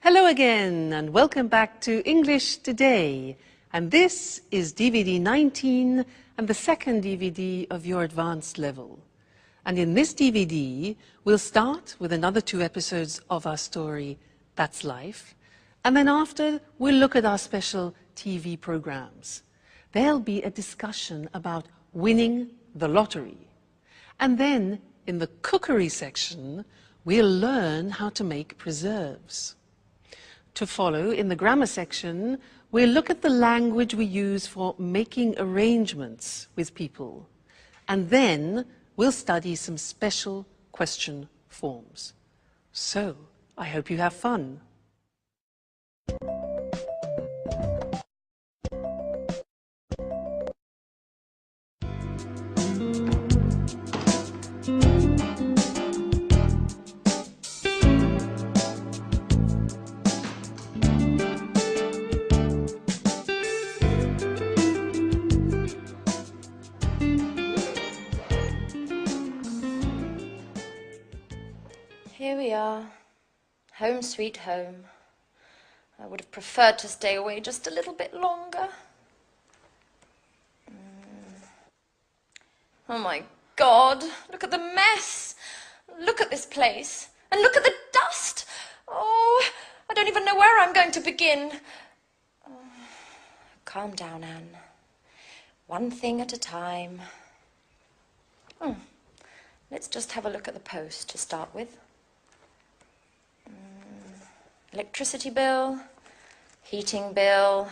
Hello again and welcome back to English Today. And this is DVD 19 and the second DVD of your advanced level. And in this DVD, we'll start with another 2 episodes of our story, That's Life. And then after, we'll look at our special TV programs. There'll be a discussion about winning the lottery. And then, in the cookery section, we'll learn how to make preserves. To follow, in the grammar section, we'll look at the language we use for making arrangements with people. And then we'll study some special question forms. So, I hope you have fun. Here we are, home sweet home. I would have preferred to stay away just a little bit longer. Oh my God, look at the mess. Look at this place, and look at the dust. Oh, I don't even know where I'm going to begin. Oh, calm down, Anne. One thing at a time. Let's just have a look at the post to start with. Electricity bill, heating bill,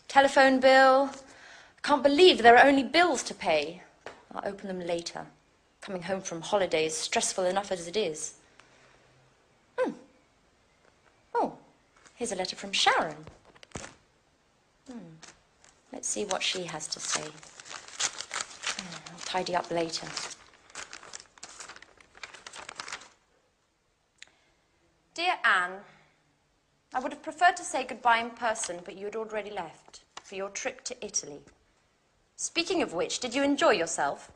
telephone bill. I can't believe there are only bills to pay. I'll open them later. Coming home from holidays, stressful enough as it is. Oh, here's a letter from Sharon. Let's see what she has to say. I'll tidy up later. Dear Anne, I would have preferred to say goodbye in person, but you had already left for your trip to Italy. Speaking of which, did you enjoy yourself?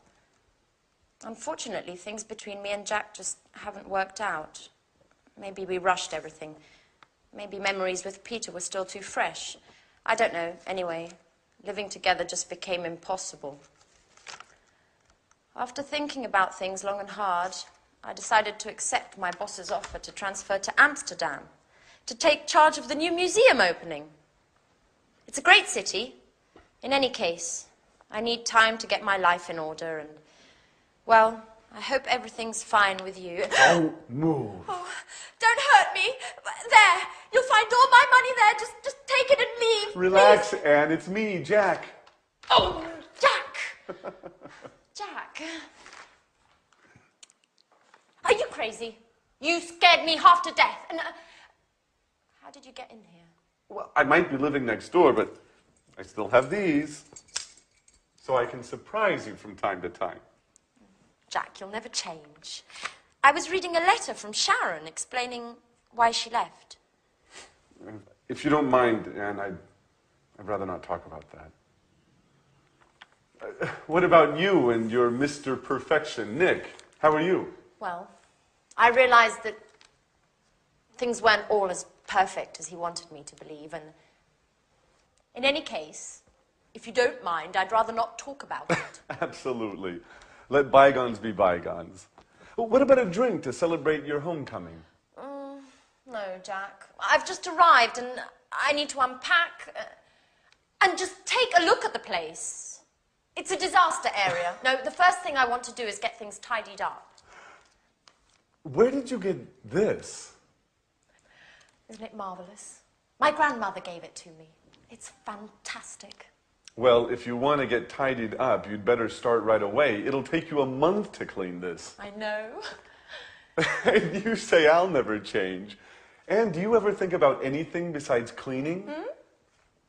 Unfortunately, things between me and Jack just haven't worked out. Maybe we rushed everything. Maybe memories with Peter were still too fresh. I don't know. Anyway, living together just became impossible. After thinking about things long and hard, I decided to accept my boss's offer to transfer to Amsterdam, to take charge of the new museum opening. It's a great city. In any case, I need time to get my life in order and, well, I hope everything's fine with you. Don't move. Oh, don't hurt me. There, you'll find all my money there. Just take it and leave. Relax, please. Anne. It's me, Jack. Oh, Jack. Jack. Are you crazy? You scared me half to death. And how did you get in here? Well, I might be living next door, but I still have these. So I can surprise you from time to time. Jack, you'll never change. I was reading a letter from Sharon explaining why she left. If you don't mind, Anne, I'd rather not talk about that. What about you and your Mr. Perfection, Nick? How are you? Well, I realized that things weren't all as perfect as he wanted me to believe, and in any case, if you don't mind, I'd rather not talk about it. Absolutely. Let bygones be bygones. What about a drink to celebrate your homecoming? No, Jack. I've just arrived and I need to unpack and just take a look at the place. It's a disaster area. No, the first thing I want to do is get things tidied up. Where did you get this? Isn't it marvelous? My grandmother gave it to me. It's fantastic. Well, if you want to get tidied up, you'd better start right away. It'll take you a month to clean this. I know. And you say I'll never change. And do you ever think about anything besides cleaning?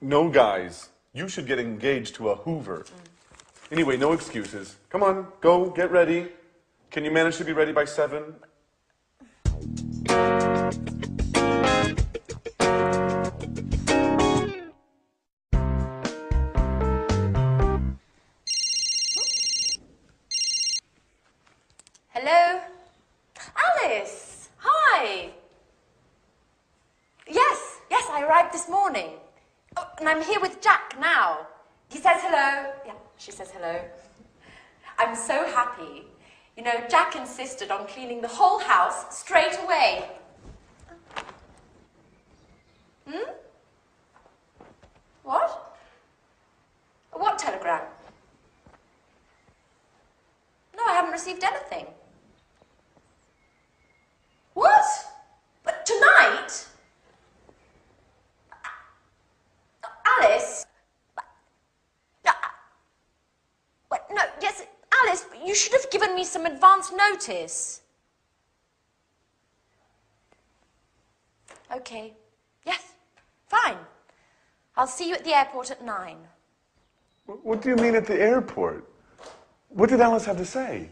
No, guys. You should get engaged to a Hoover. Anyway, no excuses. Come on, go, get ready. Can you manage to be ready by 7? Hello? Alice! Hi! Yes, And I'm here with Jack now. He says hello. Yeah, she says hello. I'm so happy. You know, Jack insisted on cleaning the whole house straight away. What? What telegram? No, I haven't received anything. What? But tonight? Alice? No, yes, Alice, you should have given me some advance notice. Okay. Yes, fine. I'll see you at the airport at 9. What do you mean at the airport? What did Alice have to say?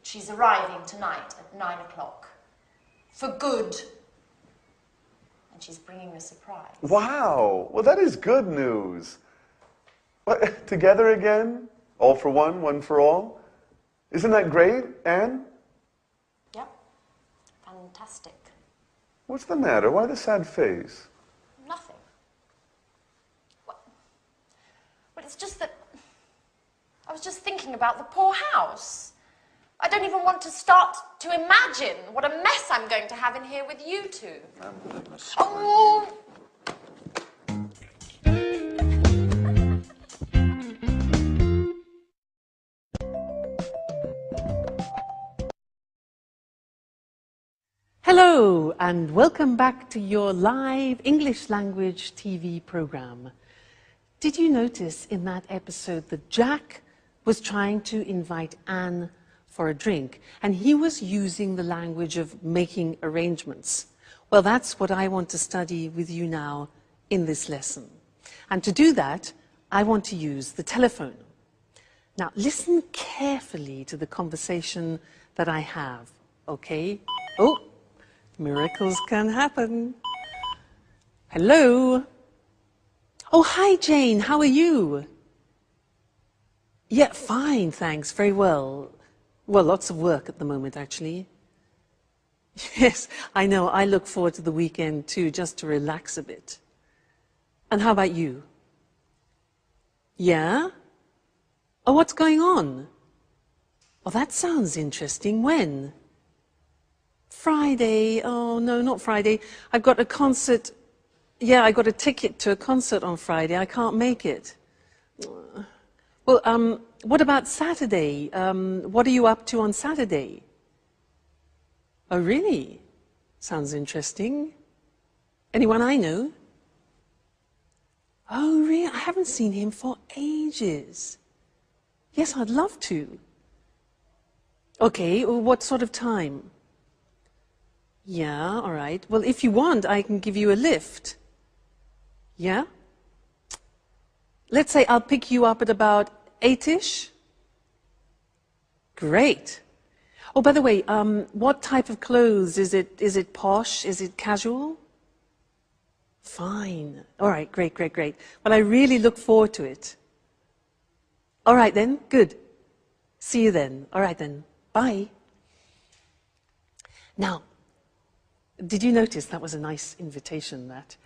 She's arriving tonight at 9 o'clock. For good. And she's bringing a surprise. Wow. Well, that is good news. What, together again? All for one for all? Isn't that great, Anne? Yep. Fantastic. What's the matter? Why the sad face? Nothing. Well, it's just that I was just thinking about the poor house. I don't even want to start to imagine what a mess I'm going to have in here with you two. Oh! Hello, and welcome back to your live English language TV program. Did you notice in that episode that Jack was trying to invite Anne for a drink, and he was using the language of making arrangements? Well, that's what I want to study with you now in this lesson. And to do that, I want to use the telephone. Now, listen carefully to the conversation that I have, okay? Oh, miracles can happen. Hello? Oh, hi, Jane. How are you? Yeah, fine, thanks. Very well. Well, lots of work at the moment, actually. Yes, I know. I look forward to the weekend, too, just to relax a bit. And how about you? Yeah? Oh, what's going on? Oh, that sounds interesting. When? Friday. Oh, no, not Friday. I've got a concert. Yeah, I got a ticket to a concert on Friday. I can't make it. Well, what about Saturday? What are you up to on Saturday? Oh, really? Sounds interesting. Anyone I know? Oh, really? I haven't seen him for ages. Yes, I'd love to. Okay, well, what sort of time? Yeah, all right. Well, if you want, I can give you a lift. Yeah? Let's say I'll pick you up at about 8-ish. Great. Oh, by the way, what type of clothes? Is it posh? Is it casual? Fine. All right, great, great, great. Well, I really look forward to it. All right then, good. See you then. All right then. Bye. Now, did you notice that was a nice invitation, that?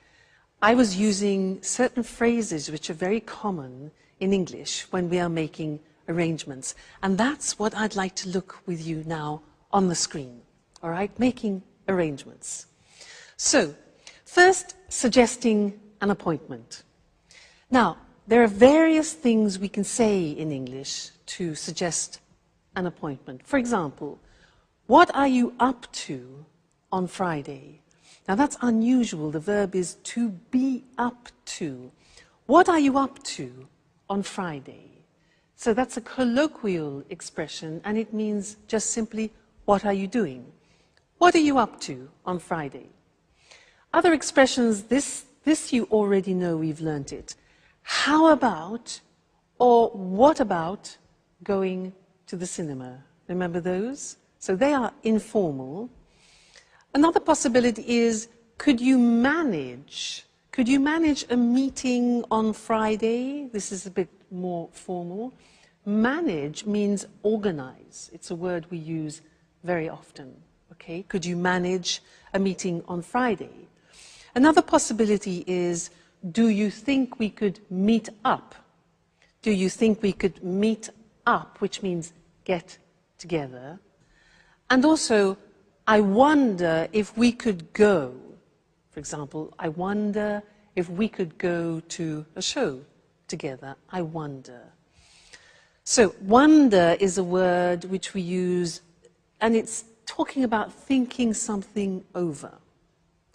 I was using certain phrases which are very common in English when we are making arrangements. And that's what I'd like to look with you now on the screen. All right? Making arrangements. So, first, suggesting an appointment. Now, there are various things we can say in English to suggest an appointment. For example, what are you up to on Friday? Now that's unusual. The verb is to be up to. What are you up to on Friday? So that's a colloquial expression, and it means just simply, what are you doing? What are you up to on Friday? Other expressions, this you already know, we've learnt it. How about, or what about going to the cinema? Remember those? So they are informal. Another possibility is, could you manage a meeting on Friday? This is a bit more formal. Manage means organize. It's a word we use very often. Okay? Could you manage a meeting on Friday? Another possibility is, do you think we could meet up? Do you think we could meet up, which means get together? And also, I wonder if we could go. For example, I wonder if we could go to a show together. I wonder. So, wonder is a word which we use, and it's talking about thinking something over.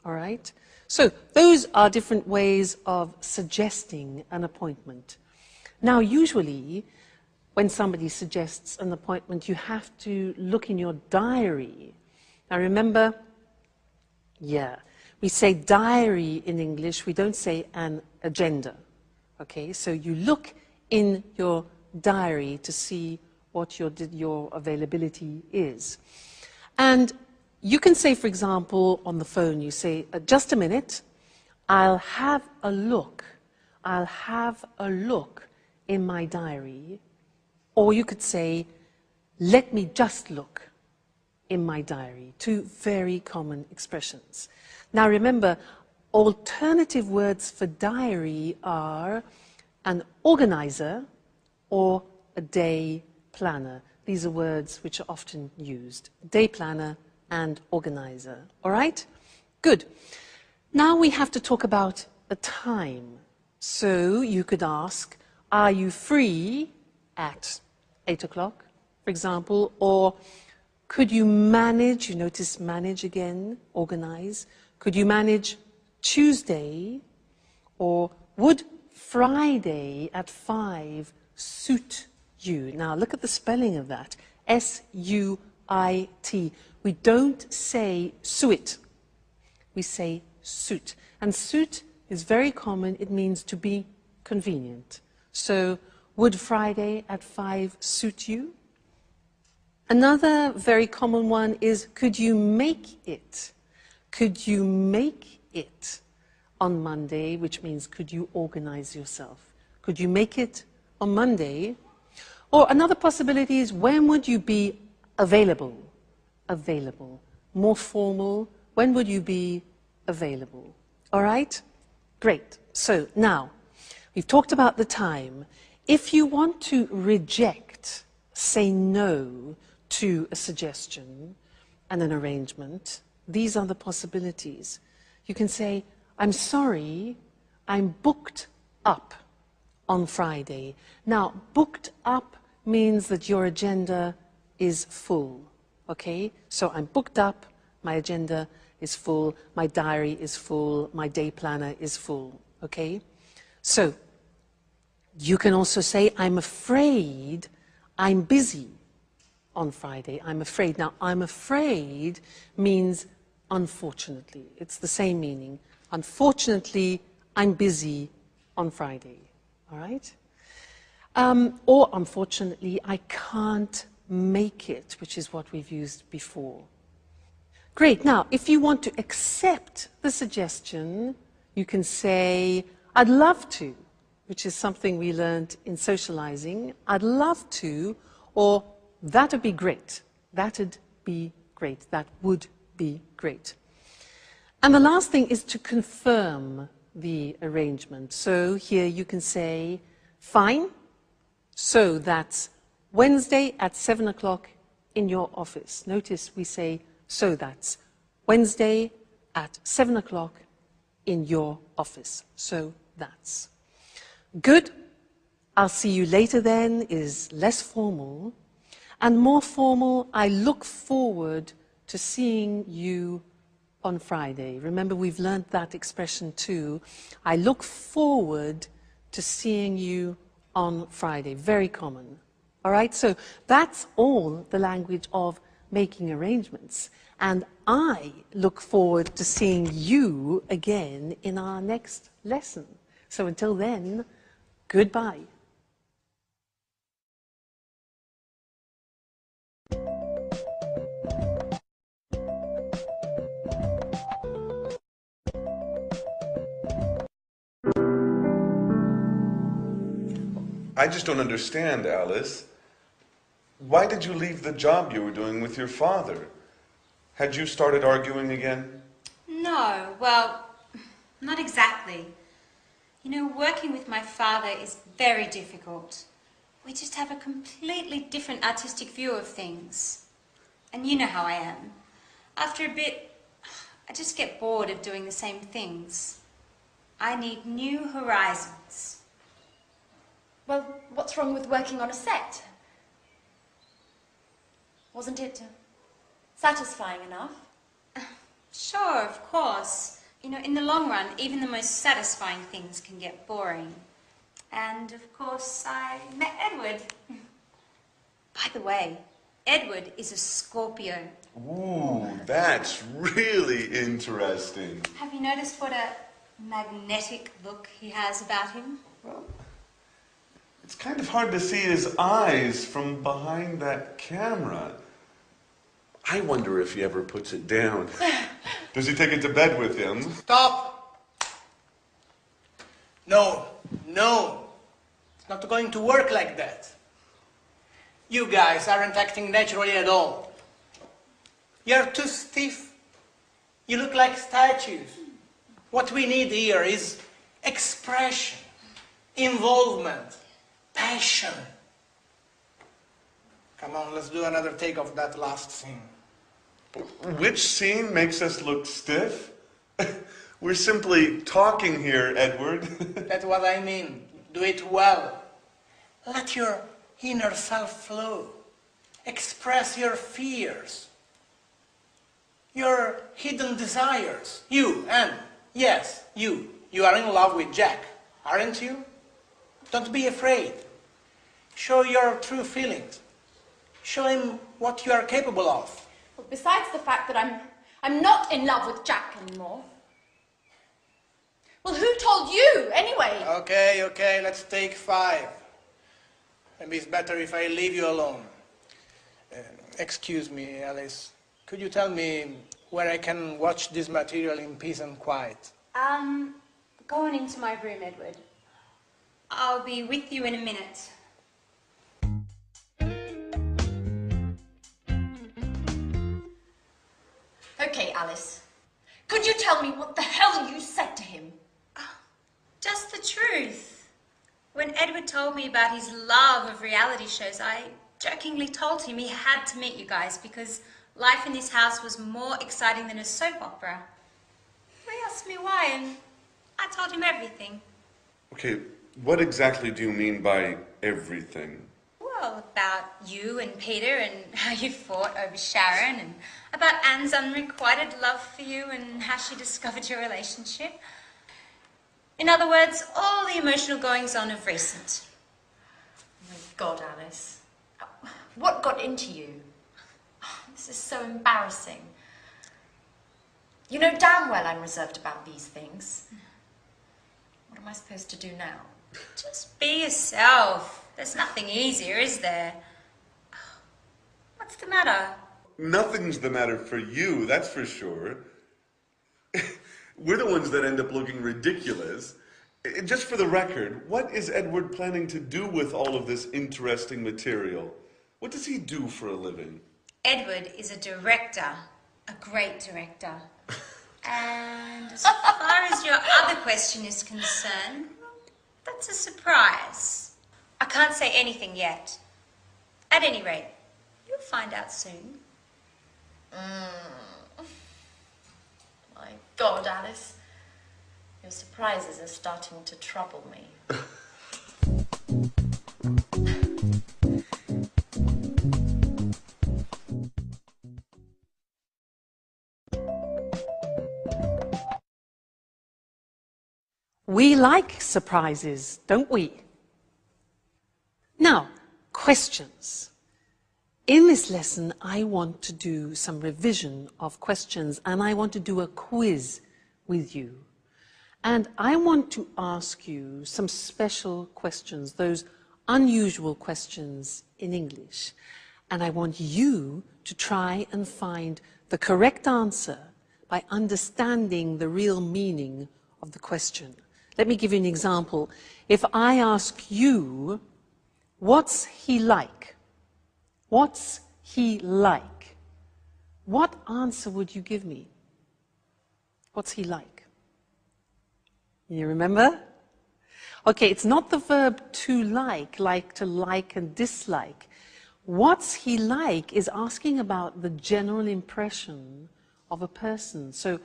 All right? So, those are different ways of suggesting an appointment. Now, usually, when somebody suggests an appointment, you have to look in your diary. Now, remember, we say diary in English, we don't say an agenda. Okay, so you look in your diary to see what your availability is. And you can say, for example, on the phone, you say, just a minute, I'll have a look. I'll have a look in my diary. Or you could say, let me just look in my diary. Two very common expressions. Now remember, alternative words for diary are an organizer or a day planner. These are words which are often used. Day planner and organizer. All right? Good. Now we have to talk about a time. So you could ask, are you free at 8 o'clock, for example? Or could you manage, you notice manage again, organize. Could you manage Tuesday? Or would Friday at 5 suit you? Now look at the spelling of that. S-U-I-T. We don't say suit. We say suit. And suit is very common. It means to be convenient. So, would Friday at 5 suit you? Another very common one is, could you make it? Could you make it on Monday, which means could you organize yourself? Could you make it on Monday? Or another possibility is, when would you be available? Available. More formal, when would you be available? All right? Great. So now, we've talked about the time. If you want to reject, say no to a suggestion and an arrangement, these are the possibilities. You can say, I'm sorry, I'm booked up on Friday. Now, booked up means that your agenda is full, okay? So I'm booked up, my agenda is full, my diary is full, my day planner is full, okay? So, you can also say, I'm afraid I'm busy on Friday. I'm afraid. Now, I'm afraid means unfortunately. It's the same meaning. Unfortunately, I'm busy on Friday. All right? Or unfortunately, I can't make it, which is what we've used before. Great. Now, if you want to accept the suggestion, you can say, I'd love to, which is something we learned in socializing. I'd love to, or that'd be great. That'd be great. That would be great. And the last thing is to confirm the arrangement. So here you can say, fine, so that's Wednesday at 7 o'clock in your office. Notice we say, so that's Wednesday at 7 o'clock in your office. So that's. Good. I'll see you later then is less formal. And more formal, I look forward to seeing you on Friday. Remember, we've learned that expression too. I look forward to seeing you on Friday. Very common. All right, so that's all the language of making arrangements. And I look forward to seeing you again in our next lesson. So until then, goodbye. I just don't understand, Alice. Why did you leave the job you were doing with your father? Had you started arguing again? No, well, Not exactly. You know, working with my father is very difficult. We just have a completely different artistic view of things. And you know how I am. After a bit, I just get bored of doing the same things. I need new horizons. Well, what's wrong with working on a set? Wasn't it satisfying enough? Sure, of course. You know, in the long run, even the most satisfying things can get boring. And, of course, I met Edward. By the way, Edward is a Scorpio. Ooh, that's really interesting. Have you noticed what a magnetic look he has about him? Well, it's kind of hard to see his eyes from behind that camera. I wonder if he ever puts it down. Does he take it to bed with him? Stop! No, no. It's not going to work like that. You guys aren't acting naturally at all. You're too stiff. You look like statues. What we need here is expression, involvement, passion. Come on, let's do another take of that last scene. Which scene makes us look stiff? We're simply talking here, Edward. That's what I mean. Do it well. Let your inner self flow. Express your fears, your hidden desires. You, and yes, you are in love with Jack, aren't you? Don't be afraid. Show your true feelings. Show him what you are capable of. Well, besides the fact that I'm not in love with Jack anymore. Well, who told you, anyway? Okay, let's take 5. Maybe it's better if I leave you alone. Excuse me, Alice. Could you tell me where I can watch this material in peace and quiet? Go on into my room, Edward. I'll be with you in a minute. Okay, Alice. Could you tell me what the hell you said to him? Just the truth. When Edward told me about his love of reality shows, I jokingly told him he had to meet you guys because life in this house was more exciting than a soap opera. He asked me why, and I told him everything. Okay, what exactly do you mean by everything? Well, about you and Peter and how you fought over Sharon, and about Anne's unrequited love for you and how she discovered your relationship. In other words, all the emotional goings-on of recent. Oh my God, Alice. What got into you? This is so embarrassing. You know damn well I'm reserved about these things. What am I supposed to do now? Just be yourself. There's nothing easier, is there? What's the matter? Nothing's the matter for you, that's for sure. We're the ones that end up looking ridiculous. Just for the record, what is Edward planning to do with all of this interesting material? What does he do for a living? Edward is a director, a great director. And as far as your other question is concerned, that's a surprise. I can't say anything yet. At any rate, you'll find out soon. My God, Alice. Your surprises are starting to trouble me. We like surprises, don't we? Now, questions. In this lesson, I want to do some revision of questions, and I want to do a quiz with you. And I want to ask you some special questions, those unusual questions in English. And I want you to try and find the correct answer by understanding the real meaning of the question. Let me give you an example. If I ask you, what's he like? What's he like? What answer would you give me? What's he like? You remember? Okay, it's not the verb to like and dislike. What's he like is asking about the general impression of a person. So,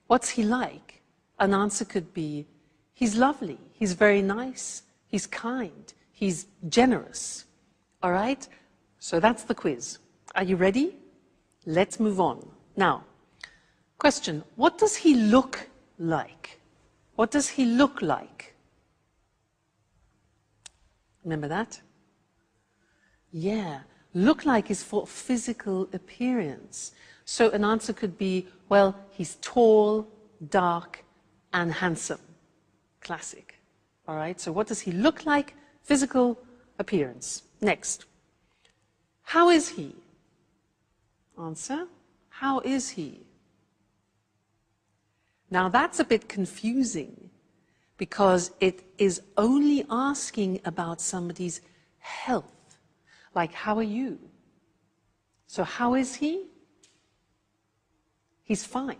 what's he like? An answer could be, he's lovely, he's very nice, he's kind, he's generous. All right? So that's the quiz. Are you ready? Let's move on. Now, question, what does he look like? What does he look like? Remember that? Yeah, look like is for physical appearance. So an answer could be, well, he's tall, dark, and handsome. Classic. All right, so what does he look like? Physical appearance. Next. How is he? Answer, how is he? Now that's a bit confusing because it is only asking about somebody's health. Like, how are you? So how is he? He's fine.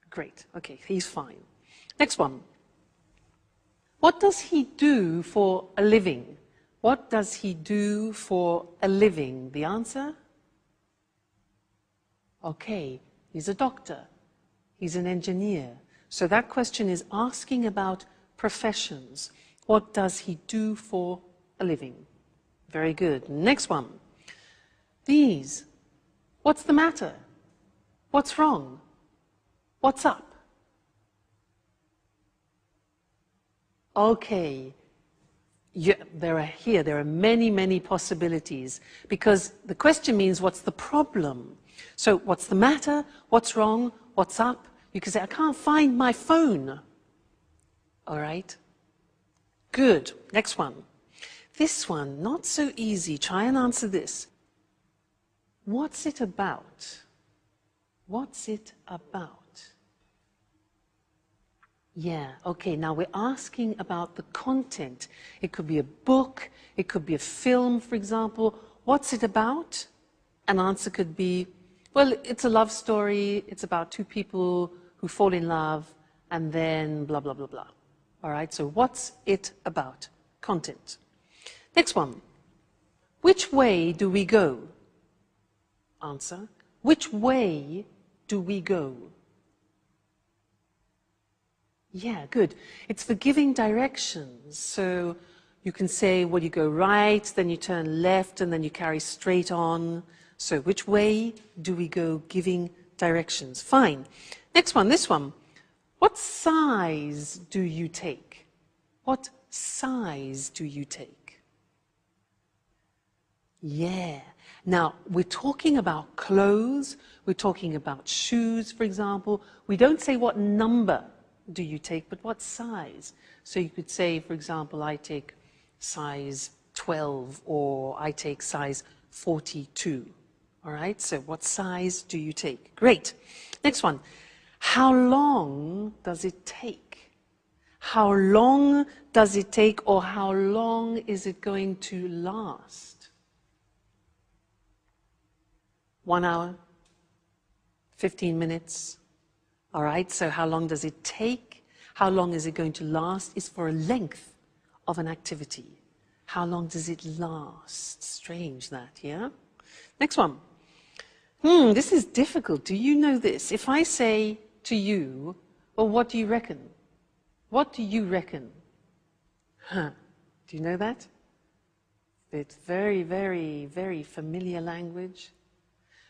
Great, okay, he's fine. Next one. What does he do for a living? What does he do for a living? The answer? Okay, he's a doctor. He's an engineer. So that question is asking about professions. What does he do for a living? Very good. Next one. These. What's the matter? What's wrong? What's up? Okay. Yeah, there are many, many possibilities because the question means what's the problem? So what's the matter? What's wrong? What's up? You can say, I can't find my phone. All right? Good. Next one. This one, not so easy. Try and answer this. What's it about? What's it about? Yeah, okay, now we're asking about the content. It could be a book, it could be a film, for example. What's it about? An answer could be, well, it's a love story, it's about two people who fall in love, and then blah, blah, blah, blah. All right, so what's it about? Content. Next one. Which way do we go? Answer. Which way do we go? Yeah, good. It's for giving directions. So you can say, well, you go right, then you turn left, and then you carry straight on. So which way do we go? Giving directions. Fine. Next one, this one. What size do you take? What size do you take? Yeah. Now, we're talking about clothes. We're talking about shoes, for example. We don't say what number do you take, but what size? So you could say, for example, I take size 12 or I take size 42. All right, so what size do you take? Great. Next one. How long does it take? How long does it take or how long is it going to last? 1 hour? 15 minutes? All right, so how long does it take? How long is it going to last? Is for a length of an activity. How long does it last? Strange that, yeah? Next one. This is difficult. Do you know this? If I say to you, well, what do you reckon? What do you reckon? Huh. Do you know that? It's very, very, very familiar language.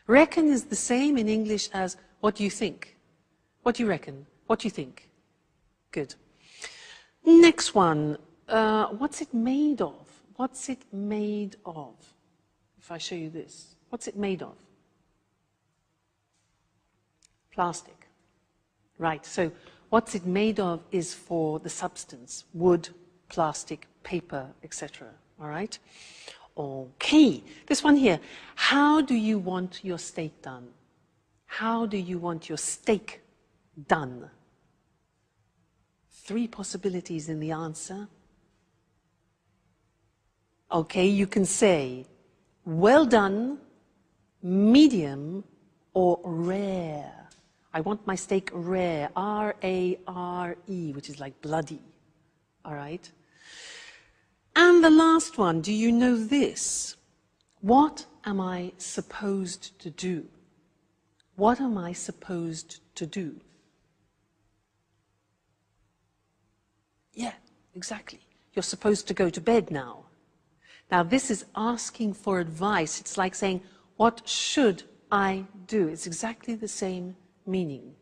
Reckon is the same in English as what do you think? What do you reckon? What do you think? Good. Next one. What's it made of? What's it made of? If I show you this. What's it made of? Plastic. Right. So what's it made of is for the substance. Wood, plastic, paper, etc. All right? Okay. This one here. How do you want your steak done? How do you want your steak done? 3 possibilities in the answer. Okay, you can say well done, medium, or rare. I want my steak rare, R-A-R-E, which is like bloody. All right? And the last one, do you know this? What am I supposed to do? What am I supposed to do? Yeah, exactly. You're supposed to go to bed now. Now, this is asking for advice. It's like saying, what should I do? It's exactly the same meaning.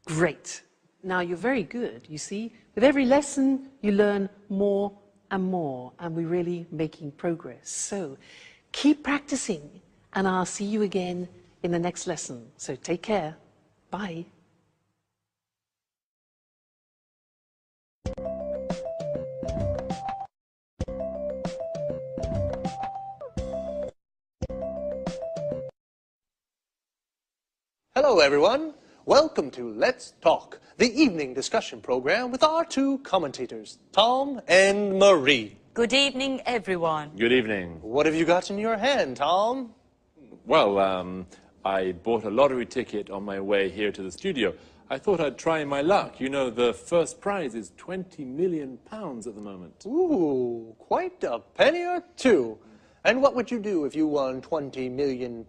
Great. Now, you're very good, you see. With every lesson, you learn more and more, and we're really making progress. So, keep practicing, and I'll see you again in the next lesson. So, take care. Bye. Hello, everyone. Welcome to Let's Talk, the evening discussion program with our two commentators, Tom and Marie. Good evening, everyone. Good evening. What have you got in your hand, Tom? Well, I bought a lottery ticket on my way here to the studio. I thought I'd try my luck. You know, the first prize is £20 million at the moment. Ooh, quite a penny or two. And what would you do if you won £20 million?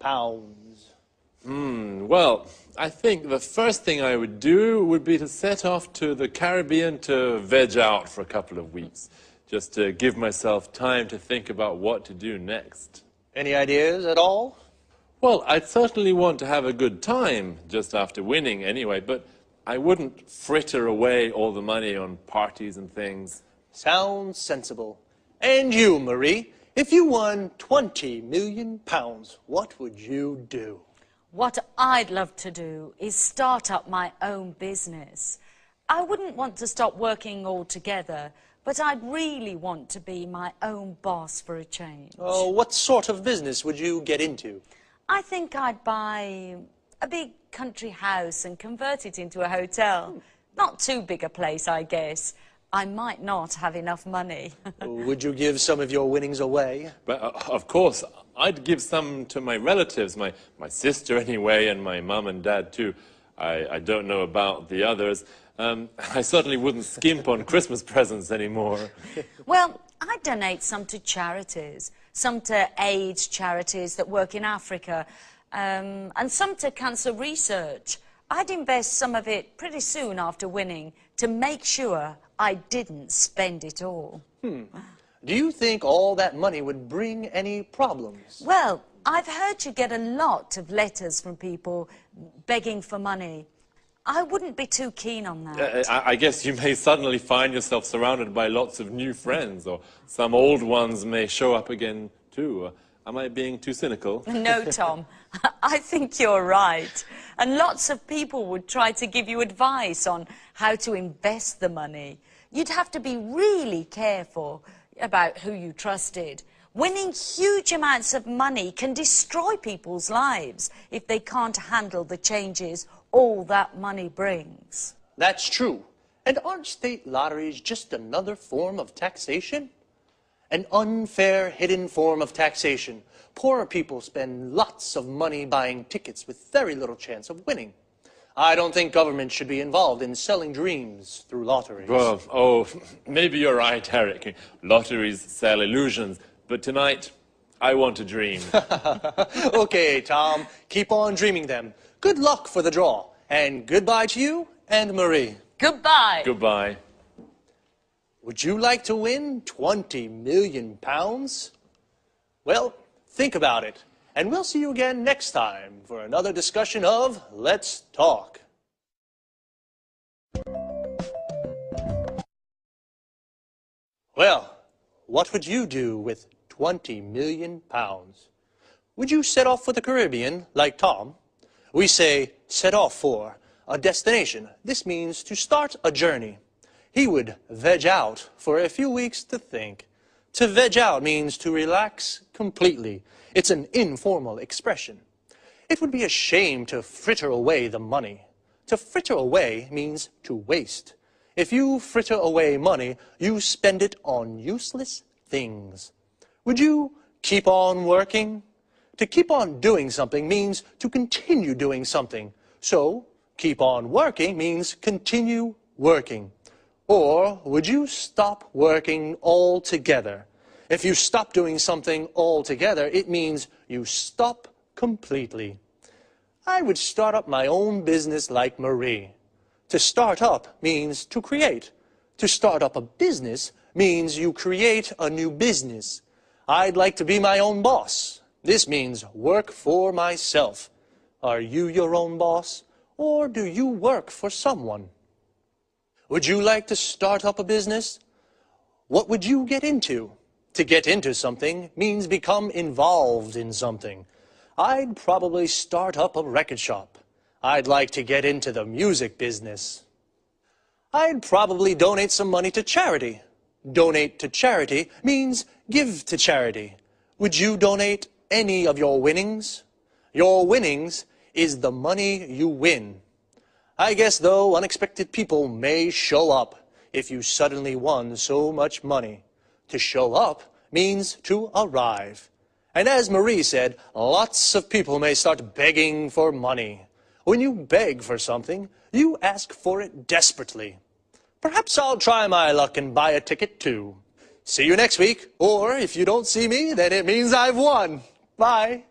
Well, I think the first thing I would do would be to set off to the Caribbean to veg out for a couple of weeks, just to give myself time to think about what to do next. Any ideas at all? Well, I'd certainly want to have a good time just after winning anyway, but I wouldn't fritter away all the money on parties and things. Sounds sensible. And you, Marie, if you won £20 million, what would you do? What I'd love to do is start up my own business. I wouldn't want to stop working altogether, but I'd really want to be my own boss for a change. Oh, what sort of business would you get into? I think I'd buy a big country house and convert it into a hotel. Not too big a place, I guess. I might not have enough money. Would you give some of your winnings away? But, of course, I'd give some to my relatives, my sister anyway, and my mum and dad too. I don't know about the others. I certainly wouldn't skimp on Christmas presents anymore. Well, I'd donate some to charities, some to AIDS charities that work in Africa, and some to cancer research. I'd invest some of it pretty soon after winning to make sure I didn't spend it all. Do you think all that money would bring any problems? Well, I've heard you get a lot of letters from people begging for money. I wouldn't be too keen on that. I guess you may suddenly find yourself surrounded by lots of new friends, or some old ones may show up again too. Am I being too cynical? No, Tom. I think you're right. And lots of people would try to give you advice on how to invest the money. You'd have to be really careful about who you trusted. Winning huge amounts of money can destroy people's lives if they can't handle the changes all that money brings. That's true. And aren't state lotteries just another form of taxation? An unfair, hidden form of taxation. Poorer people spend lots of money buying tickets with very little chance of winning. I don't think government should be involved in selling dreams through lotteries. Well, maybe you're right, Eric. Lotteries sell illusions, but tonight, I want to dream. Okay, Tom, keep on dreaming them. Good luck for the draw, and goodbye to you and Marie. Goodbye. Goodbye. Would you like to win £20 million? Well, think about it, and we'll see you again next time for another discussion of Let's Talk. Well, what would you do with £20 million? Would you set off for the Caribbean like Tom? We say set off for a destination. This means to start a journey. He would veg out for a few weeks to think. To veg out means to relax completely. It's an informal expression. It would be a shame to fritter away the money. To fritter away means to waste. If you fritter away money, you spend it on useless things. Would you keep on working? To keep on doing something means to continue doing something. So, keep on working means continue working. Or would you stop working altogether? If you stop doing something altogether, it means you stop completely. I would start up my own business like Marie. To start up means to create. To start up a business means you create a new business. I'd like to be my own boss. This means work for myself. Are you your own boss, or do you work for someone? Would you like to start up a business? What would you get into? To get into something means become involved in something. I'd probably start up a record shop. I'd like to get into the music business. I'd probably donate some money to charity. Donate to charity means give to charity. Would you donate any of your winnings? Your winnings is the money you win. I guess, though, unexpected people may show up if you suddenly won so much money. To show up means to arrive. And as Marie said, lots of people may start begging for money. When you beg for something, you ask for it desperately. Perhaps I'll try my luck and buy a ticket too. See you next week, or if you don't see me, then it means I've won. Bye.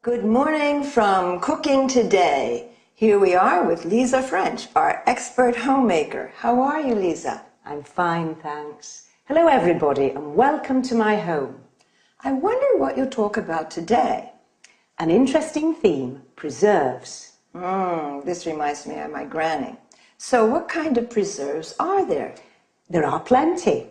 Good morning from Cooking Today. Here we are with Lisa French, our expert homemaker. How are you, Lisa? I'm fine, thanks. Hello, everybody, and welcome to my home. I wonder what you'll talk about today. An interesting theme, preserves. This reminds me of my granny. So what kind of preserves are there? There are plenty.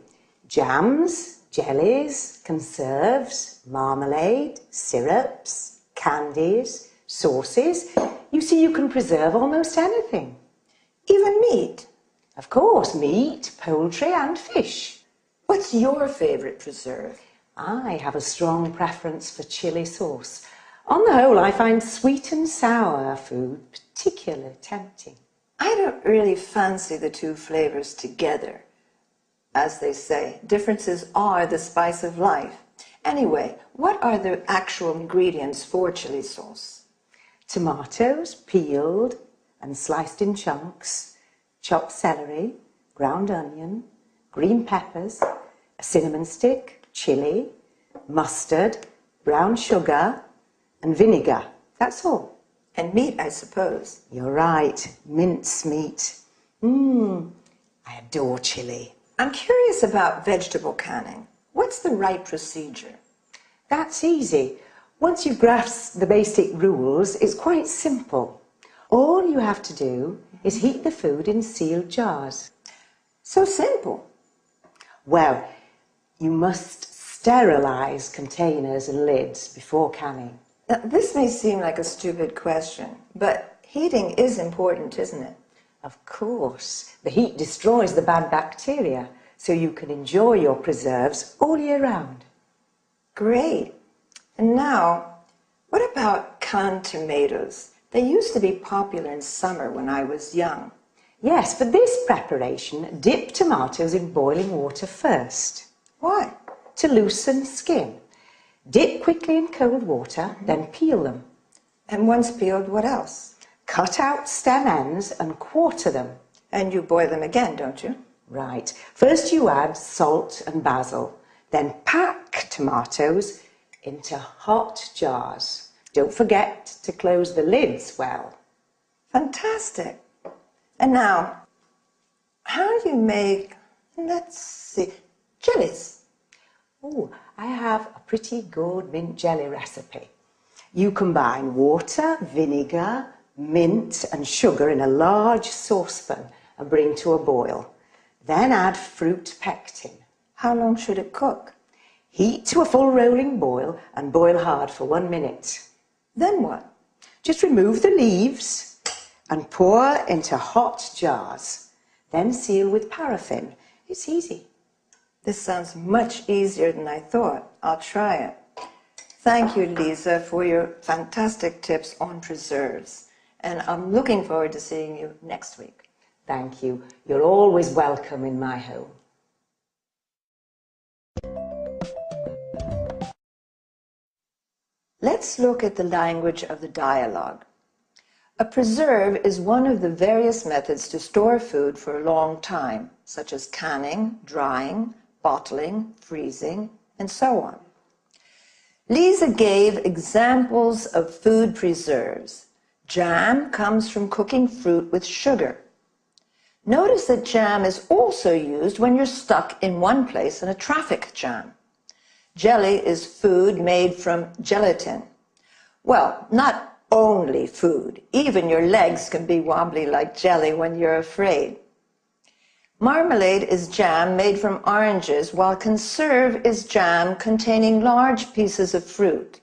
Jams, jellies, conserves, marmalade, syrups, candies, sauces. You see, you can preserve almost anything. Even meat? Of course, meat, poultry and fish. What's your favorite preserve? I have a strong preference for chili sauce. On the whole, I find sweet and sour food particularly tempting. I don't really fancy the two flavors together. As they say, differences are the spice of life. Anyway, what are the actual ingredients for chili sauce? Tomatoes, peeled and sliced in chunks, chopped celery, ground onion, green peppers, a cinnamon stick, chili, mustard, brown sugar, and vinegar. That's all. And meat, I suppose. You're right, mince meat. I adore chili. I'm curious about vegetable canning. What's the right procedure? That's easy. Once you grasp the basic rules, it's quite simple. All you have to do is heat the food in sealed jars. So simple. Well, you must sterilize containers and lids before canning. Now, this may seem like a stupid question, but heating is important, isn't it? Of course. The heat destroys the bad bacteria, so you can enjoy your preserves all year round. Great. And now, what about canned tomatoes? They used to be popular in summer when I was young. Yes, for this preparation, dip tomatoes in boiling water first. Why? To loosen skin. Dip quickly in cold water, then peel them. And once peeled, what else? Cut out stem ends and quarter them. And you boil them again, don't you? Right. First you add salt and basil. Then pack tomatoes into hot jars. Don't forget to close the lids well. Fantastic. And now, how do you make, let's see, jellies? Oh, I have a pretty good mint jelly recipe. You combine water, vinegar, mint and sugar in a large saucepan and bring to a boil. Then add fruit pectin. How long should it cook? Heat to a full rolling boil and boil hard for 1 minute. Then what? Just remove the leaves and pour into hot jars. Then seal with paraffin. It's easy. This sounds much easier than I thought. I'll try it. Thank you, Lisa, for your fantastic tips on preserves. And I'm looking forward to seeing you next week. Thank you. You're always welcome in my home. Let's look at the language of the dialogue. A preserve is one of the various methods to store food for a long time, such as canning, drying, bottling, freezing, and so on. Lisa gave examples of food preserves. Jam comes from cooking fruit with sugar. Notice that jam is also used when you're stuck in one place in a traffic jam. Jelly is food made from gelatin. Well, not only food. Even your legs can be wobbly like jelly when you're afraid. Marmalade is jam made from oranges, while conserve is jam containing large pieces of fruit.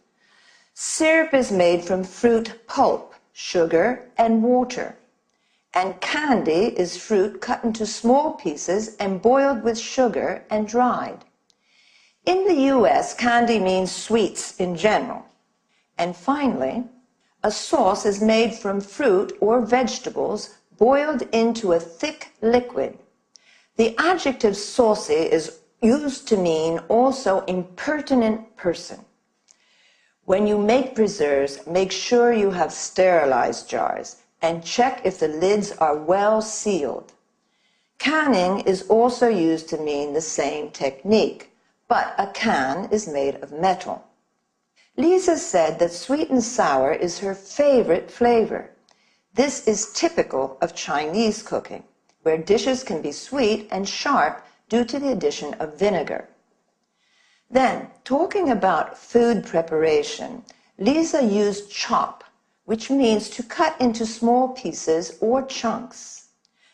Syrup is made from fruit pulp, sugar, and water. And candy is fruit cut into small pieces and boiled with sugar and dried. In the US, candy means sweets in general. And finally, a sauce is made from fruit or vegetables boiled into a thick liquid. The adjective saucy is used to mean also impertinent person. When you make preserves, make sure you have sterilized jars and check if the lids are well sealed. Canning is also used to mean the same technique, but a can is made of metal. Lisa said that sweet and sour is her favorite flavor. This is typical of Chinese cooking, where dishes can be sweet and sharp due to the addition of vinegar. Then, talking about food preparation, Lisa used chop, which means to cut into small pieces or chunks.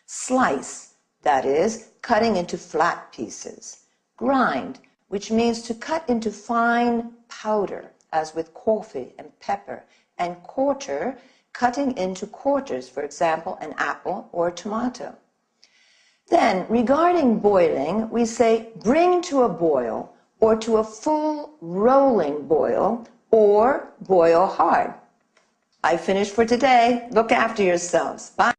Slice, that is, cutting into flat pieces. Grind, which means to cut into fine powder, as with coffee and pepper. And quarter, cutting into quarters, for example, an apple or a tomato. Then, regarding boiling, we say bring to a boil, or to a full rolling boil, or boil hard. I finished for today. Look after yourselves. Bye.